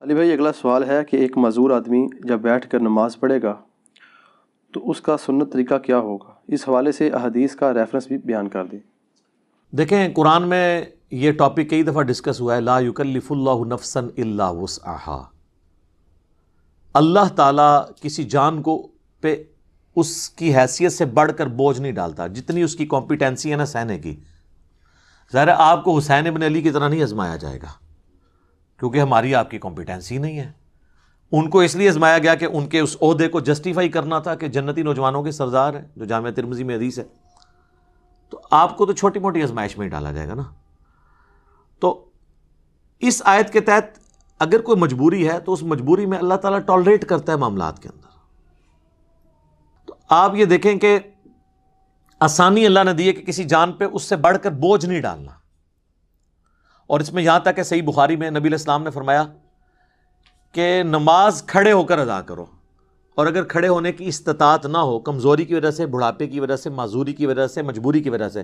علی بھائی، اگلا سوال ہے کہ ایک معذور آدمی جب بیٹھ کر نماز پڑھے گا تو اس کا سنت طریقہ کیا ہوگا؟ اس حوالے سے احادیث کا ریفرنس بھی بیان کر دیں۔ دیکھیں، قرآن میں یہ ٹاپک کئی دفعہ ڈسکس ہوا ہے، لا یکلف اللہ نفسا الا وسعها۔ اللہ تعالیٰ کسی جان کو پہ اس کی حیثیت سے بڑھ کر بوجھ نہیں ڈالتا، جتنی اس کی کمپیٹنسی ہے نا سہنے کی۔ ظاہر ہے آپ کو حسین ابن علی کی طرح نہیں آزمایا جائے گا، کیونکہ ہماری آپ کی کمپیٹنسی نہیں ہے۔ ان کو اس لیے آزمایا گیا کہ ان کے اس عہدے کو جسٹیفائی کرنا تھا کہ جنتی نوجوانوں کے سردار ہیں، جو جامعہ ترمذی میں حدیث ہے۔ تو آپ کو تو چھوٹی موٹی آزمائش میں ہی ڈالا جائے گا نا۔ تو اس آیت کے تحت اگر کوئی مجبوری ہے تو اس مجبوری میں اللہ تعالیٰ ٹالریٹ کرتا ہے معاملات کے اندر۔ تو آپ یہ دیکھیں کہ آسانی اللہ نے دی ہے کہ کسی جان پہ اس سے بڑھ کر بوجھ نہیں ڈالنا۔ اور اس میں یہاں تک کہ صحیح بخاری میں نبی علیہ السلام نے فرمایا کہ نماز کھڑے ہو کر ادا کرو، اور اگر کھڑے ہونے کی استطاعت نہ ہو، کمزوری کی وجہ سے، بڑھاپے کی وجہ سے، معذوری کی وجہ سے، مجبوری کی وجہ سے،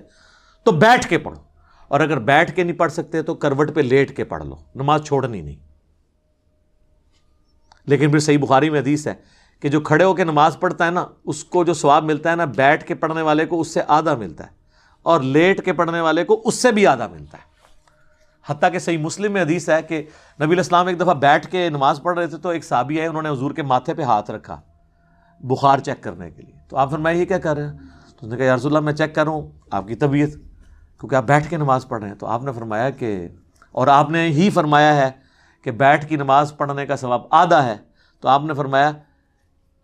تو بیٹھ کے پڑھو، اور اگر بیٹھ کے نہیں پڑھ سکتے تو کروٹ پہ لیٹ کے پڑھ لو، نماز چھوڑنی نہیں۔ لیکن پھر صحیح بخاری میں حدیث ہے کہ جو کھڑے ہو کے نماز پڑھتا ہے نا، اس کو جو ثواب ملتا ہے نا، بیٹھ کے پڑھنے والے کو اس سے آدھا ملتا ہے، اور لیٹ کے پڑھنے والے کو اس سے بھی آدھا ملتا ہے۔ حتیٰ کہ صحیح مسلم میں حدیث ہے کہ نبی علیہ السلام ایک دفعہ بیٹھ کے نماز پڑھ رہے تھے، تو ایک صحابی آئے، انہوں نے حضور کے ماتھے پہ ہاتھ رکھا بخار چیک کرنے کے لیے۔ تو آپ فرمایا یہ کیا کر رہے ہیں؟ تو انہوں نے کہا یا رسول اللہ، میں چیک کر رہا ہوں آپ کی طبیعت، کیونکہ آپ بیٹھ کے نماز پڑھ رہے ہیں۔ تو آپ نے فرمایا کہ، اور آپ نے ہی فرمایا ہے کہ بیٹھ کی نماز پڑھنے کا ثواب آدھا ہے، تو آپ نے فرمایا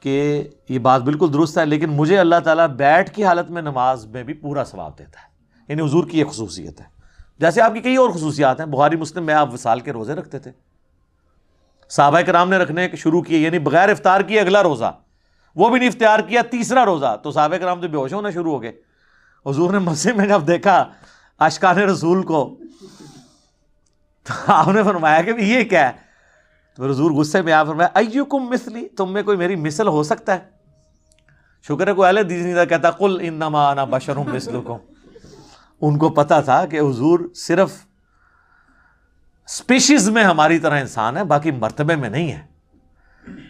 کہ یہ بات بالکل درست ہے، لیکن مجھے اللہ تعالیٰ بیٹھ کی حالت میں نماز میں بھی پورا ثواب دیتا ہے۔ یعنی حضور کی یہ خصوصیت ہے، جیسے آپ کی کئی اور خصوصیات ہیں۔ بخاری مسلم میں آپ وصال کے روزے رکھتے تھے، صحابہ کرام نے رکھنے شروع کیے، یعنی بغیر افطار کیے اگلا روزہ، وہ بھی نہیں افطار کیا تیسرا روزہ، تو صحابہ کرام تو بے ہوش ہونا شروع ہو گئے۔ حضور نے مسجد میں جب دیکھا عاشقان رسول کو، تو آپ نے فرمایا کہ یہ کیا ہے؟ تو حضور غصے میں آپ فرمایا ایکم مثلی، تم میں کوئی میری مثل ہو سکتا ہے؟ شکر ہے کوئی اہل حدیث نہیں تھا کہتا قل انما انا بشر مثلکم۔ ان کو پتا تھا کہ حضور صرف سپیشیز میں ہماری طرح انسان ہے، باقی مرتبے میں نہیں ہے۔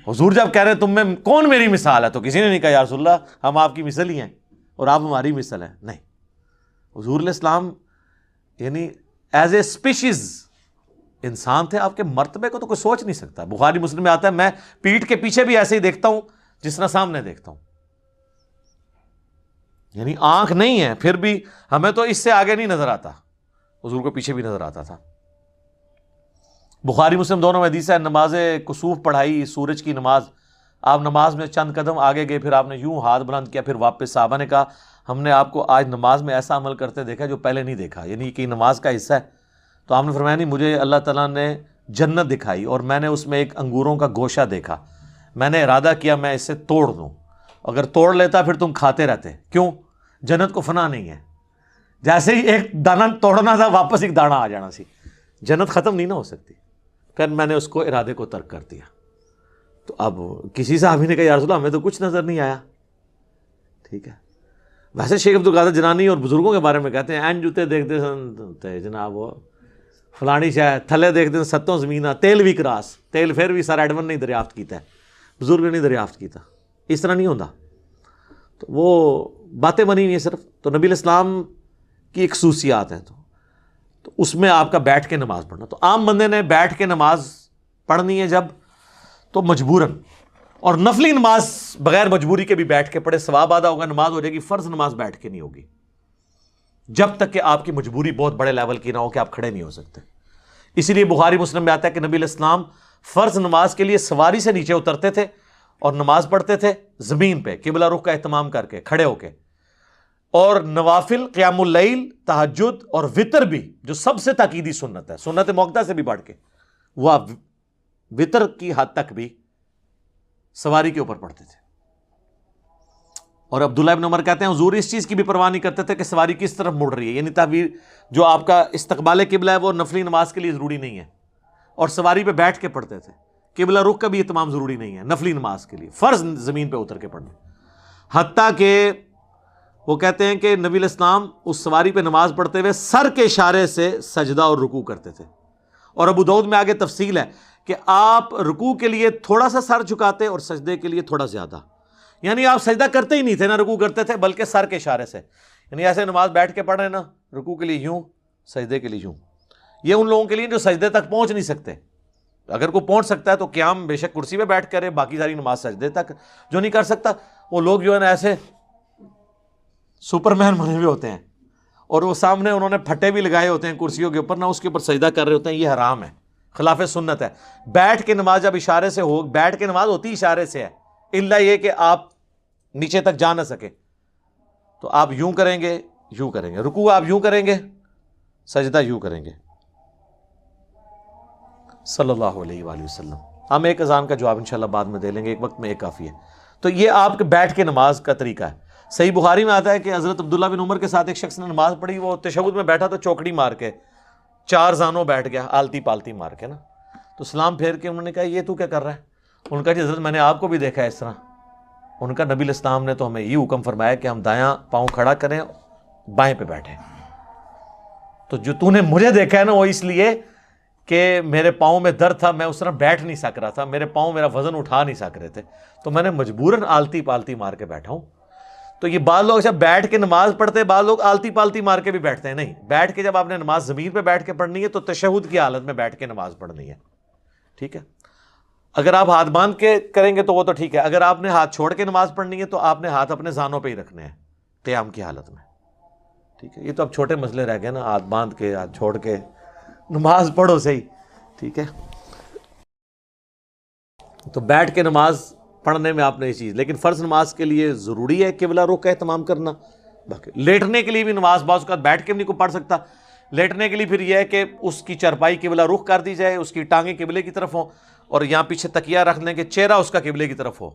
حضور جب کہہ رہے تم میں کون میری مثال ہے، تو کسی نے نہیں کہا یا رسول اللہ ہم آپ کی مثل ہی ہیں اور آپ ہماری مثل ہیں، نہیں۔ حضور علیہ السلام یعنی ایز اے سپیشیز انسان تھے، آپ کے مرتبے کو تو کوئی سوچ نہیں سکتا۔ بخاری مسلم میں آتا ہے میں پیٹھ کے پیچھے بھی ایسے ہی دیکھتا ہوں جس طرح سامنے دیکھتا ہوں، یعنی آنکھ نہیں ہے، پھر بھی ہمیں تو اس سے آگے نہیں نظر آتا، حضور کو پیچھے بھی نظر آتا تھا۔ بخاری مسلم دونوں میں حدیث ہے، نماز کسوف پڑھائی، سورج کی نماز، آپ نماز میں چند قدم آگے گئے، پھر آپ نے یوں ہاتھ بلند کیا، پھر واپس۔ صحابہ نے کہا ہم نے آپ کو آج نماز میں ایسا عمل کرتے دیکھا جو پہلے نہیں دیکھا، یعنی کہ نماز کا حصہ ہے۔ تو آپ نے فرمایا نہیں، مجھے اللہ تعالیٰ نے جنت دکھائی اور میں نے اس میں ایک انگوروں کا گوشہ دیکھا، میں نے ارادہ کیا میں اسے توڑ دوں، اگر توڑ لیتا پھر تم کھاتے رہتے، کیوں؟ جنت کو فنا نہیں ہے، جیسے ہی ایک دانہ توڑنا تھا واپس ایک دانہ آ جانا سی، جنت ختم نہیں نہ ہو سکتی۔ پھر میں نے اس کو ارادے کو ترک کر دیا۔ تو اب کسی صحابی نے کہا یا رسول اللہ ہمیں تو کچھ نظر نہیں آیا، ٹھیک ہے۔ ویسے شیخ عبد القادر جنانی اور بزرگوں کے بارے میں کہتے ہیں این جوتے دیکھتے سن جناب وہ فلانی شاہ تھلے دیکھتے ستوں زمینہ تیل بھی کراس، تیل پھر بھی سر ایڈمن نہیں دریافت کیتا ہے، بزرگ نے نہیں دریافت کیتا، اس طرح نہیں ہوتا۔ تو وہ باتیں بنی ہوئی ہیں صرف۔ تو نبی علیہ السلام کی ایک خصوصیات ہیں، تو اس میں آپ کا بیٹھ کے نماز پڑھنا۔ تو عام بندے نے بیٹھ کے نماز پڑھنی ہے جب، تو مجبوراً، اور نفلی نماز بغیر مجبوری کے بھی بیٹھ کے پڑھے، ثواب آدھا ہوگا، نماز ہو جائے گی۔ فرض نماز بیٹھ کے نہیں ہوگی جب تک کہ آپ کی مجبوری بہت بڑے لیول کی نہ ہو کہ آپ کھڑے نہیں ہو سکتے۔ اسی لیے بخاری مسلم میں آتا ہے کہ نبی علیہ السلام فرض نماز کے لیے سواری سے نیچے اترتے تھے اور نماز پڑھتے تھے زمین پہ قبلہ رخ کا اہتمام کر کے، کھڑے ہو کے۔ اور نوافل، قیام اللیل، تہجد اور وطر بھی، جو سب سے تاکیدی سنت ہے، سنت موقدہ سے بھی بڑھ کے، وہ آپ وطر کی حد تک بھی سواری کے اوپر پڑھتے تھے۔ اور عبداللہ ابن عمر کہتے ہیں حضور اس چیز کی بھی پرواہ نہیں کرتے تھے کہ سواری کس طرف مڑ رہی ہے، یعنی تعبیر جو آپ کا استقبال قبلہ ہے وہ نفلی نماز کے لیے ضروری نہیں ہے، اور سواری پہ بیٹھ کے پڑھتے تھے۔ قبلہ رخ کا بھی اہتمام ضروری نہیں ہے نفلی نماز کے لیے، فرض زمین پہ اتر کے پڑھنا۔ حتیٰ کہ وہ کہتے ہیں کہ نبی علیہ السلام اس سواری پہ نماز پڑھتے ہوئے سر کے اشارے سے سجدہ اور رکوع کرتے تھے، اور ابو داؤد میں آگے تفصیل ہے کہ آپ رکوع کے لیے تھوڑا سا سر جھکاتے اور سجدے کے لیے تھوڑا زیادہ، یعنی آپ سجدہ کرتے ہی نہیں تھے نہ رکوع کرتے تھے، بلکہ سر کے اشارے سے، یعنی ایسے نماز بیٹھ کے پڑھ رہے ہیں نا، رکوع کے لیے یوں، سجدے کے لیے یوں. یہ ان لوگوں کے لیے جو سجدے تک پہنچ نہیں سکتے. اگر کوئی پہنچ سکتا ہے تو قیام بے شک کرسی پہ بیٹھ کرے، باقی ساری نماز سجدے تک. جو نہیں کر سکتا وہ لوگ جو ہے نا ایسے سپر مین بنے ہوئے ہوتے ہیں اور وہ سامنے انہوں نے پھٹے بھی لگائے ہوتے ہیں کرسیوں کے اوپر، نہ اس کے اوپر سجدہ کر رہے ہوتے ہیں. یہ حرام ہے، خلاف سنت ہے. بیٹھ کے نماز جب اشارے سے ہو، بیٹھ کے نماز ہوتی اشارے سے ہے، الا یہ کہ آپ نیچے تک جا نہ سکے تو آپ یوں کریں گے، یوں کریں گے. رکوع آپ یوں کریں گے، سجدہ یوں کریں گے. صلی اللہ علیہ وآلہ وسلم. ہم ایک اذان کا جواب انشاءاللہ بعد میں دے لیں گے، ایک وقت میں ایک کافی ہے. تو یہ آپ کے بیٹھ کے نماز کا طریقہ ہے. صحیح بخاری میں آتا ہے کہ حضرت عبداللہ بن عمر کے ساتھ ایک شخص نے نماز پڑھی، وہ تشہد میں بیٹھا تو چوکڑی مار کے 4 زانوں بیٹھ گیا، آلتی پالتی مار کے نا. تو سلام پھیر کے انہوں نے کہا یہ تو کیا کر رہا ہے؟ ان کا جی حضرت میں نے آپ کو بھی دیکھا ہے اس طرح. ان کا نبی الاسلام نے تو ہمیں یہ حکم فرمایا کہ ہم دایاں پاؤں کھڑا کریں، بائیں پہ بیٹھیں. تو جو تو نے مجھے دیکھا ہے نا وہ اس لیے کہ میرے پاؤں میں درد تھا، میں اس طرح بیٹھ نہیں سک رہا تھا، میرے پاؤں میرا وزن اٹھا نہیں سک رہے تھے، تو میں نے مجبوراً آلتی پالتی مار کے بیٹھا ہوں. تو یہ بعض لوگ جب بیٹھ کے نماز پڑھتے ہیں، بعض لوگ آلتی پالتی مار کے بھی بیٹھتے ہیں. نہیں، بیٹھ کے جب آپ نے نماز زمین پہ بیٹھ کے پڑھنی ہے تو تشہد کی حالت میں بیٹھ کے نماز پڑھنی ہے. ٹھیک ہے. اگر آپ ہاتھ باندھ کے کریں گے تو وہ تو ٹھیک ہے. اگر آپ نے ہاتھ چھوڑ کے نماز پڑھنی ہے تو آپ نے ہاتھ اپنے زانوں پہ ہی رکھنے ہیں قیام کی حالت میں. ٹھیک ہے. یہ تو اب چھوٹے مسئلے رہ گئے نا، ہاتھ باندھ کے ہاتھ چھوڑ کے نماز پڑھو صحیح. ٹھیک ہے. تو بیٹھ کے نماز پڑھنے میں آپ نے یہ چیز، لیکن فرض نماز کے لیے ضروری ہے قبلہ رخ کا اہتمام کرنا. باقی لیٹنے کے لیے بھی نماز بعض اوقات بیٹھ کے بھی نہیں کوئی پڑھ سکتا. لیٹنے کے لیے پھر یہ ہے کہ اس کی چرپائی قبلہ رخ کر دی جائے، اس کی ٹانگیں قبلے کی طرف ہوں اور یہاں پیچھے تکیہ رکھ لیں کہ چہرہ اس کا قبلے کی طرف ہو.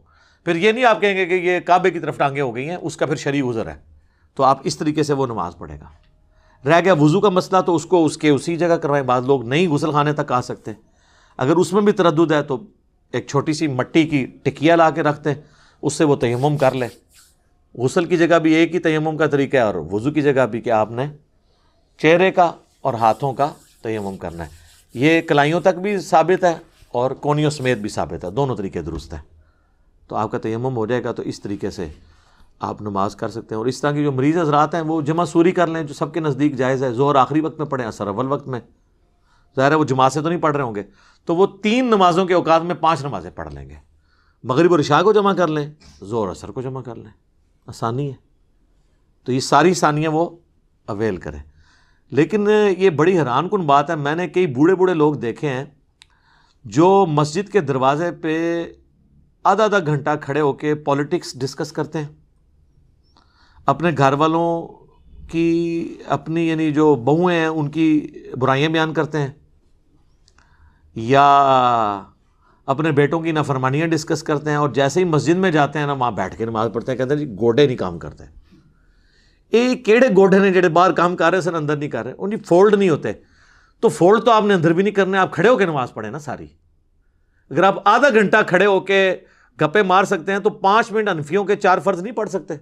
پھر یہ نہیں آپ کہیں گے کہ یہ کعبے کی طرف ٹانگیں ہو گئی ہیں، اس کا پھر شرعی عذر ہے. تو آپ اس طریقے سے وہ نماز پڑھے گا. رہ گیا وضو کا مسئلہ تو اس کو اس کے اسی جگہ کروائیں. بعض لوگ نہیں غسل خانے تک آ سکتے، اگر اس میں بھی تردد ہے تو ایک چھوٹی سی مٹی کی ٹکیا لا کے رکھتے ہیں، اس سے وہ تیمم کر لیں. غسل کی جگہ بھی ایک ہی تیمم کا طریقہ ہے اور وضو کی جگہ بھی کہ آپ نے چہرے کا اور ہاتھوں کا تیمم کرنا ہے. یہ کلائیوں تک بھی ثابت ہے اور کونیوں سمیت بھی ثابت ہے، دونوں طریقے درست ہیں. تو آپ کا تیمم ہو جائے گا. تو اس طریقے سے آپ نماز کر سکتے ہیں. اور اس طرح کی جو مریض حضرات ہیں وہ جمع سوری کر لیں، جو سب کے نزدیک جائز ہے. ظہر آخری وقت میں پڑھیں، عصر اول وقت میں. ظاہر ہے وہ جماعت سے تو نہیں پڑھ رہے ہوں گے، تو وہ 3 نمازوں کے اوقات میں 5 نمازیں پڑھ لیں گے. مغرب اور عشاء کو جمع کر لیں، ظہر عصر کو جمع کر لیں. آسانی ہے. تو یہ ساری ثانیہ وہ اویل کریں. لیکن یہ بڑی حیران کن بات ہے، میں نے کئی بوڑھے بوڑھے لوگ دیکھے ہیں جو مسجد کے دروازے پہ آدھا گھنٹہ کھڑے ہو کے پولیٹکس ڈسکس کرتے ہیں، اپنے گھر والوں کی، اپنی یعنی جو بہویں ہیں ان کی برائیاں بیان کرتے ہیں، یا اپنے بیٹوں کی نافرمانیاں ڈسکس کرتے ہیں. اور جیسے ہی مسجد میں جاتے ہیں نا، وہاں بیٹھ کے نماز پڑھتے ہیں، کہتے ہیں جی گوڈے نہیں کام کرتے. یہ کیڑے گوڈے نے جڑے باہر کام کر رہے سن اندر نہیں کر رہے، ان کی فولڈ نہیں ہوتے. تو فولڈ تو آپ نے اندر بھی نہیں کرنے، آپ کھڑے ہو کے نماز پڑھیں نا ساری. اگر آپ آدھا گھنٹہ کھڑے ہو کے گپے مار سکتے ہیں تو 5 منٹ حنفیوں کے 4 فرض نہیں پڑھ سکتے.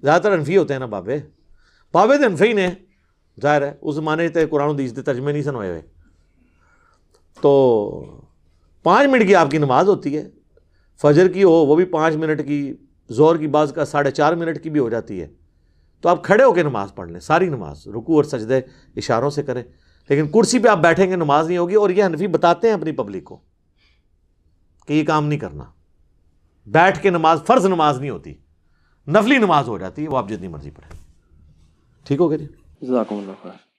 زیادہ تر حنفی ہوتے ہیں نا بابے تو حنفی نے، ظاہر ہے اس زمانے تے قرآن و حدیث کے ترجمے نہیں سن ہوئے ہوئے. تو 5 منٹ کی آپ کی نماز ہوتی ہے. فجر کی ہو وہ بھی 5 منٹ کی، ظہر کی بعض کا 4.5 منٹ کی بھی ہو جاتی ہے. تو آپ کھڑے ہو کے نماز پڑھ لیں ساری نماز، رکوع اور سجدے اشاروں سے کریں. لیکن کرسی پہ آپ بیٹھیں گے نماز نہیں ہوگی. اور یہ حنفی بتاتے ہیں اپنی پبلک کو کہ یہ کام نہیں کرنا. بیٹھ کے نماز فرض نماز نہیں ہوتی، نفلی نماز ہو جاتی ہے، وہ آپ جتنی مرضی پڑھیں. ٹھیک ہو گیا جی. جزاکم اللہ خیر.